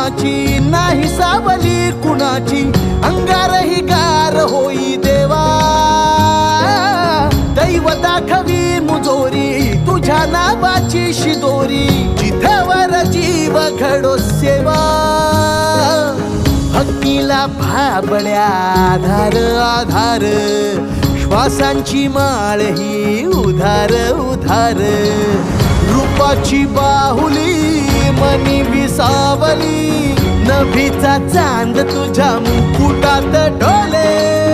कुणाची नाही सावली कुणाची, अंगारही गार होई देवा. दैव दाखवी मुजोरी तुझ्या नावाची शिदोरी, जिथवर जीव घडो सेवा. भक्तीला भाबड्या आधार आधार, श्वासांची माळ ही उधार उधार. रूपाची बाहुली मनी विसावली, नभीचा चांद तुझ्या मुकुटात डोले.